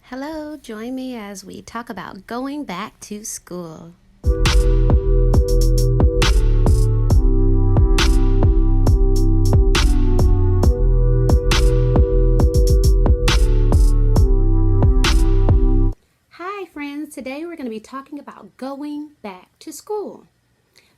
Hello, join me as we talk about going back to school. Hi friends, today we're going to be talking about going back to school.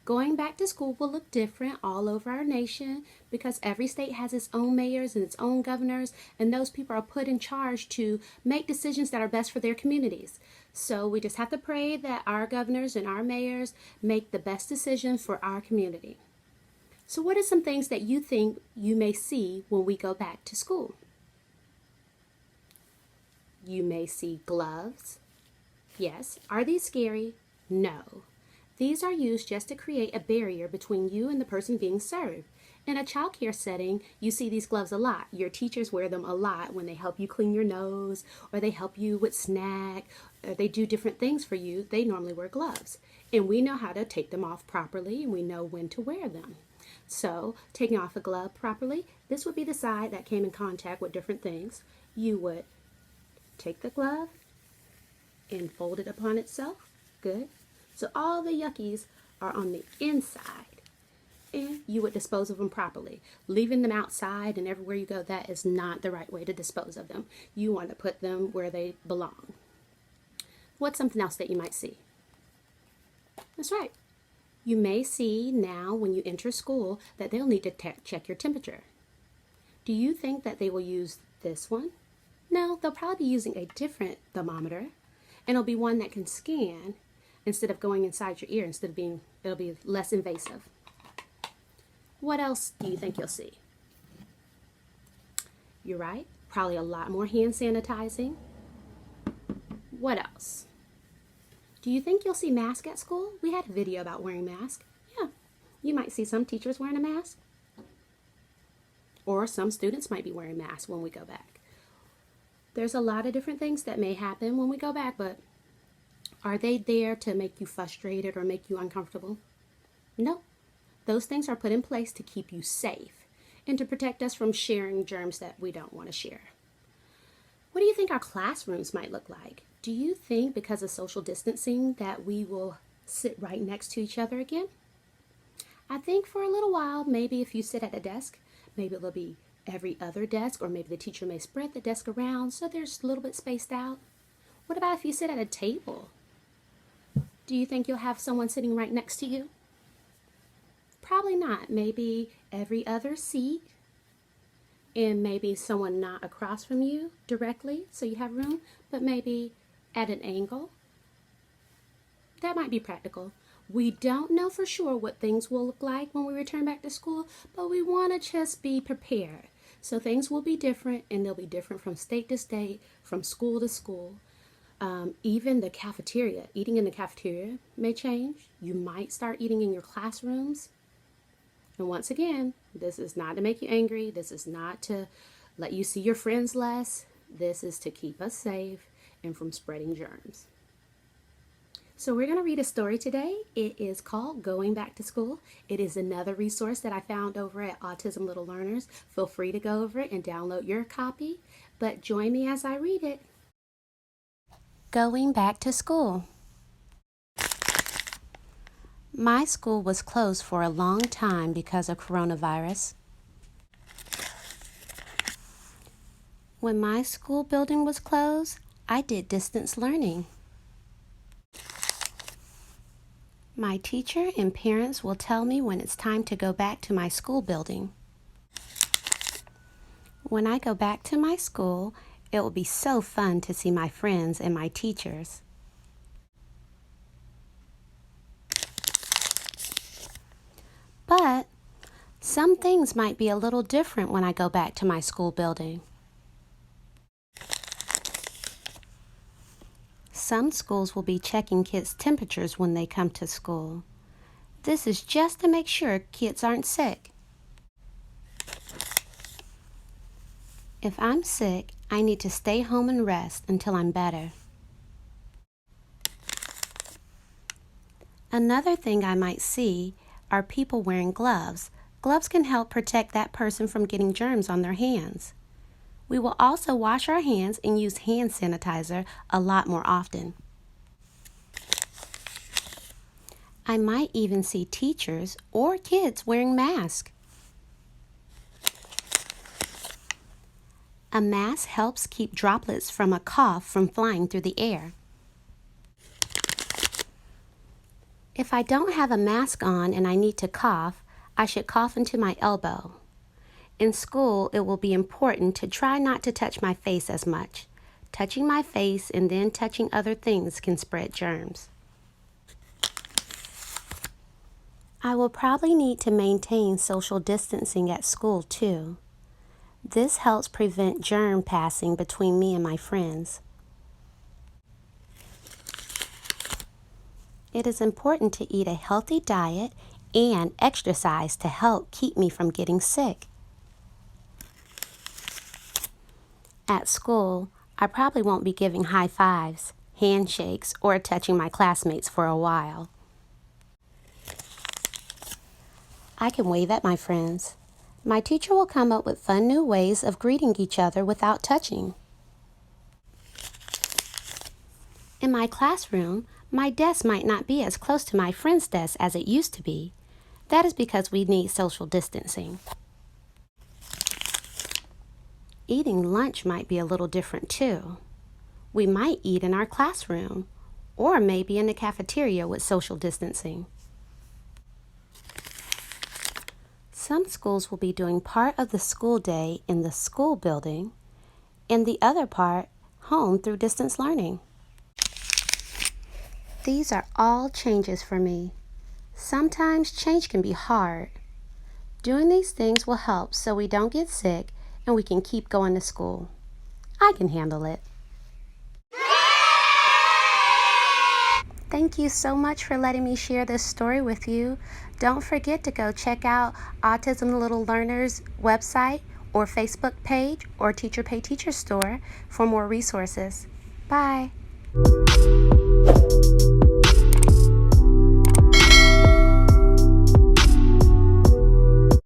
Going back to school will look different all over our nation because every state has its own mayors and its own governors, and those people are put in charge to make decisions that are best for their communities. So we just have to pray that our governors and our mayors make the best decision for our community. So what are some things that you think you may see when we go back to school? You may see gloves. Yes. Are these scary? No. These are used just to create a barrier between you and the person being served. In a child care setting, you see these gloves a lot. Your teachers wear them a lot when they help you clean your nose, or they help you with snack, or they do different things for you. They normally wear gloves. And we know how to take them off properly, and we know when to wear them. So, taking off a glove properly, this would be the side that came in contact with different things. You would take the glove and fold it upon itself. Good. So all the yuckies are on the inside, and you would dispose of them properly. Leaving them outside and everywhere you go, that is not the right way to dispose of them. You want to put them where they belong. What's something else that you might see? That's right. You may see now when you enter school that they'll need to check your temperature. Do you think that they will use this one? No, they'll probably be using a different thermometer, and it'll be one that can scan instead of going inside your ear, it'll be less invasive. What else do you think you'll see? You're right, probably a lot more hand sanitizing. What else? Do you think you'll see masks at school? We had a video about wearing masks. Yeah, you might see some teachers wearing a mask. Or some students might be wearing masks when we go back. There's a lot of different things that may happen when we go back, but are they there to make you frustrated or make you uncomfortable? No. Those things are put in place to keep you safe and to protect us from sharing germs that we don't want to share. What do you think our classrooms might look like? Do you think because of social distancing that we will sit right next to each other again? I think for a little while, maybe if you sit at a desk, maybe it'll be every other desk, or maybe the teacher may spread the desk around so there's a little bit spaced out. What about if you sit at a table? Do you think you'll have someone sitting right next to you? Probably not. Maybe every other seat, and maybe someone not across from you directly so you have room, but maybe at an angle. That might be practical. We don't know for sure what things will look like when we return back to school, but we want to just be prepared. So things will be different, and they'll be different from state to state, from school to school. Even the cafeteria, eating in the cafeteria may change. You might start eating in your classrooms. And once again, this is not to make you angry. This is not to let you see your friends less. This is to keep us safe and from spreading germs. So we're going to read a story today. It is called Going Back to School. It is another resource that I found over at Autism Little Learners. Feel free to go over it and download your copy, but join me as I read it. Going back to school. My school was closed for a long time because of coronavirus. When my school building was closed, I did distance learning. My teacher and parents will tell me when it's time to go back to my school building. When I go back to my school, it will be so fun to see my friends and my teachers. But some things might be a little different when I go back to my school building. Some schools will be checking kids' temperatures when they come to school. This is just to make sure kids aren't sick. If I'm sick, I need to stay home and rest until I'm better. Another thing I might see are people wearing gloves. Gloves can help protect that person from getting germs on their hands. We will also wash our hands and use hand sanitizer a lot more often. I might even see teachers or kids wearing masks. A mask helps keep droplets from a cough from flying through the air. If I don't have a mask on and I need to cough, I should cough into my elbow. In school, it will be important to try not to touch my face as much. Touching my face and then touching other things can spread germs. I will probably need to maintain social distancing at school too. This helps prevent germ passing between me and my friends. It is important to eat a healthy diet and exercise to help keep me from getting sick. At school, I probably won't be giving high fives, handshakes, or touching my classmates for a while. I can wave at my friends. My teacher will come up with fun new ways of greeting each other without touching. In my classroom, my desk might not be as close to my friend's desk as it used to be. That is because we need social distancing. Eating lunch might be a little different too. We might eat in our classroom, or maybe in the cafeteria with social distancing. Some schools will be doing part of the school day in the school building and the other part home through distance learning. These are all changes for me. Sometimes change can be hard. Doing these things will help so we don't get sick and we can keep going to school. I can handle it. Thank you so much for letting me share this story with you. Don't forget to go check out Autism Little Learners website or Facebook page or Teacher Pay Teacher store for more resources. Bye.